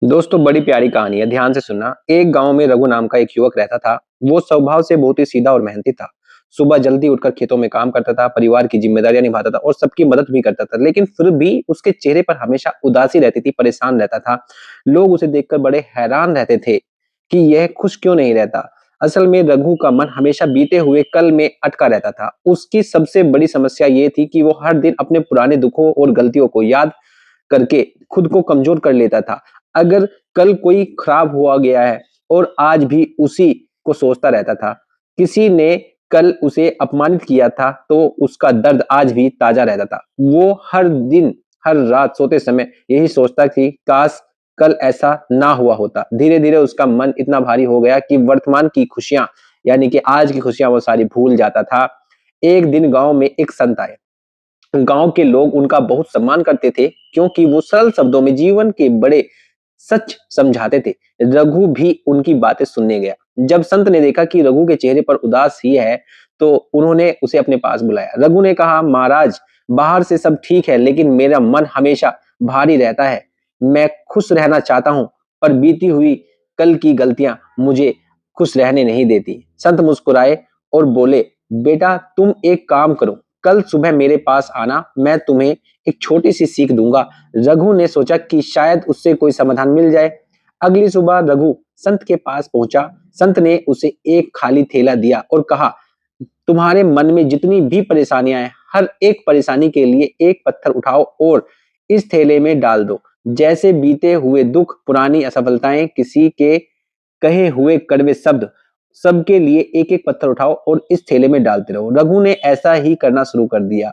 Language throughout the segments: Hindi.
दोस्तों बड़ी प्यारी कहानी है, ध्यान से सुनना। एक गांव में रघु नाम का एक युवक रहता था। वो स्वभाव से बहुत ही सीधा और मेहनती था। सुबह जल्दी उठकर खेतों में काम करता था, परिवार की जिम्मेदारियां निभाता था और सबकी मदद भी करता था। लेकिन फिर भी उसके चेहरे पर हमेशा उदासी रहती थी, परेशान रहता था। लोग उसे देखकर बड़े हैरान रहते थे कि यह खुश क्यों नहीं रहता। असल में रघु का मन हमेशा बीते हुए कल में अटका रहता था। उसकी सबसे बड़ी समस्या ये थी कि वो हर दिन अपने पुराने दुखों और गलतियों को याद करके खुद को कमजोर कर लेता था। अगर कल कोई खराब हुआ गया है और आज भी उसी को सोचता रहता था। किसी ने कल उसे अपमानित किया था तो उसका दर्द आज भी ताजा रहता था। वो हर दिन हर रात सोते समय यही सोचता कि काश कल ऐसा ना हुआ होता। धीरे धीरे उसका मन इतना भारी हो गया कि वर्तमान की खुशियां यानी कि आज की खुशियां वो सारी भूल जाता था। एक दिन गांव में एक संत आए। गांव के लोग उनका बहुत सम्मान करते थे क्योंकि वो सरल शब्दों में जीवन के बड़े सच समझाते थे। रघु भी उनकी बातें सुनने गया। जब संत ने देखा कि रघु के चेहरे पर उदास ही है तो उन्होंने उसे अपने पास बुलाया। रघु ने कहा, महाराज, बाहर से सब ठीक है लेकिन मेरा मन हमेशा भारी रहता है। मैं खुश रहना चाहता हूँ पर बीती हुई कल की गलतियां मुझे खुश रहने नहीं देती। संत मुस्कुराए और बोले, बेटा तुम एक काम करो, कल सुबह मेरे पास आना, मैं तुम्हें एक छोटी सी सीख दूंगा। रघु ने सोचा कि शायद उससे कोई समाधान मिल जाए। अगली सुबह रघु संत के पास पहुंचा। संत ने उसे एक खाली थैला दिया और कहा, तुम्हारे मन में जितनी भी परेशानियां हैं, हर एक परेशानी के लिए एक पत्थर उठाओ और इस थैले में डाल दो। जैसे बीते हुए दुख, पुरानी असफलताएं, किसी के कहे हुए कड़वे शब्द, सबके लिए एक एक पत्थर उठाओ और इस थैले में डालते रहो। रघु ने ऐसा ही करना शुरू कर दिया।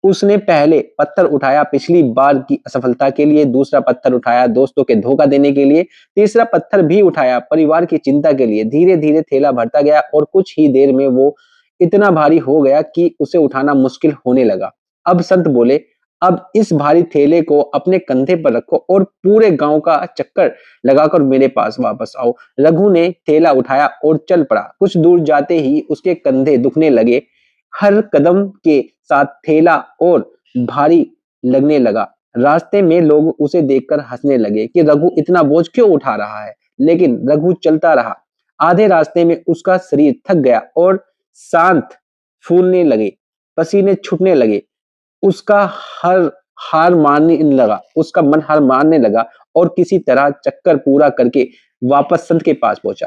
उसने पहले पत्थर उठाया पिछली बार की असफलता के लिए, दूसरा पत्थर उठाया दोस्तों के धोखा देने के लिए, तीसरा पत्थर भी उठाया परिवार की चिंता के लिए। धीरे धीरे थैला भरता गया और कुछ ही देर में वो इतना भारी हो गया कि उसे उठाना मुश्किल होने लगा। अब संत बोले, अब इस भारी थैले को अपने कंधे पर रखो और पूरे गांव का चक्कर लगाकर मेरे पास वापस आओ। रघु ने थैला उठाया और चल पड़ा। कुछ दूर जाते ही उसके कंधे दुखने लगे। हर कदम के साथ थैला और भारी लगने लगा। रास्ते में लोग उसे देखकर हंसने लगे कि रघु इतना बोझ क्यों उठा रहा है। लेकिन रघु चलता रहा। आधे रास्ते में उसका शरीर थक गया और शांत फूलने लगे, पसीने छूटने लगे। उसका हर हार मानने लगा उसका मन हार मानने लगा और किसी तरह चक्कर पूरा करके वापस संत के पास पहुंचा।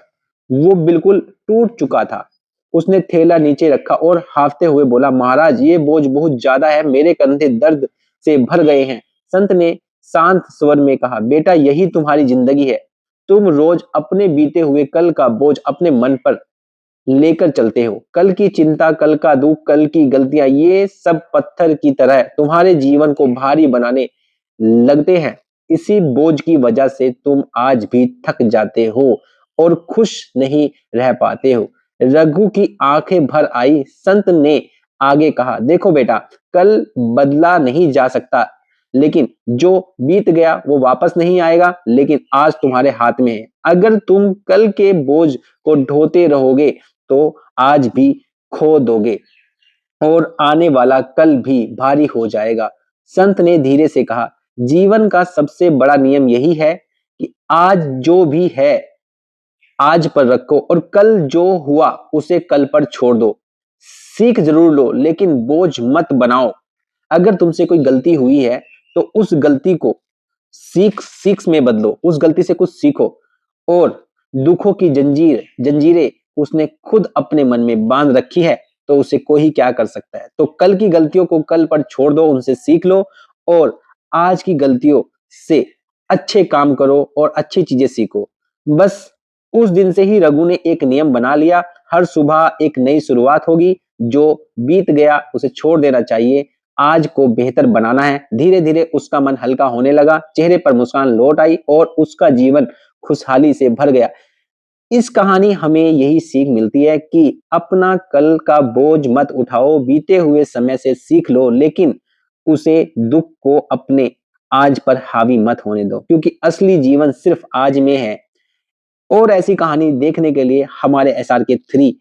वो बिल्कुल टूट चुका था। उसने थैला नीचे रखा और हाफते हुए बोला, महाराज, ये बोझ बहुत ज्यादा है, मेरे कंधे दर्द से भर गए हैं। संत ने शांत स्वर में कहा, बेटा, यही तुम्हारी जिंदगी है। तुम रोज अपने बीते हुए कल का बोझ अपने मन पर लेकर चलते हो। कल की चिंता, कल का दुख, कल की गलतियां, ये सब पत्थर की तरह तुम्हारे जीवन को भारी बनाने लगते हैं। इसी बोझ की वजह से तुम आज भी थक जाते हो और खुश नहीं रह पाते हो। रघु की आंखें भर आई। संत ने आगे कहा, देखो बेटा, कल बदला नहीं जा सकता, लेकिन जो बीत गया वो वापस नहीं आएगा, लेकिन आज तुम्हारे हाथ में है। अगर तुम कल के बोझ को ढोते रहोगे तो आज भी खो दोगे और आने वाला कल भी भारी हो जाएगा। संत ने धीरे से कहा, जीवन का सबसे बड़ा नियम यही है कि आज जो भी है आज पर रखो और कल जो हुआ उसे कल पर छोड़ दो। सीख जरूर लो लेकिन बोझ मत बनाओ। अगर तुमसे कोई गलती हुई है तो उस गलती को सीख सीख में बदलो, उस गलती से कुछ सीखो। और दुखों की जंजीरें उसने खुद अपने मन में बांध रखी है तो उसे कोई क्या कर सकता है। तो कल की गलतियों को कल पर छोड़ दो, उनसे सीख लो और आज की गलतियों से अच्छे काम करो और अच्छी चीजें सीखो। बस उस दिन से ही रघु ने एक नियम बना लिया, हर सुबह एक नई शुरुआत होगी। जो बीत गया उसे छोड़ देना चाहिए, आज को बेहतर बनाना है। धीरे धीरे उसका मन हल्का होने लगा, चेहरे पर मुस्कान लौट आई और उसका जीवन खुशहाली से भर गया। इस कहानी हमें यही सीख मिलती है कि अपना कल का बोझ मत उठाओ, बीते हुए समय से सीख लो, लेकिन उसे दुख को अपने आज पर हावी मत होने दो, क्योंकि असली जीवन सिर्फ आज में है। और ऐसी कहानी देखने के लिए हमारे SRK3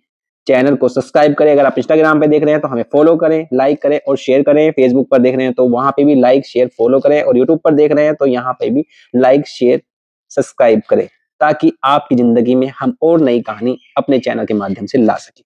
चैनल को सब्सक्राइब करें। अगर आप इंस्टाग्राम पे देख रहे हैं तो हमें फॉलो करें, लाइक करें और शेयर करें। फेसबुक पर देख रहे हैं तो वहां पे भी लाइक शेयर फॉलो करें और यूट्यूब पर देख रहे हैं तो यहाँ पे भी लाइक शेयर सब्सक्राइब करें ताकि आपकी ज़िंदगी में हम और नई कहानी अपने चैनल के माध्यम से ला सकें।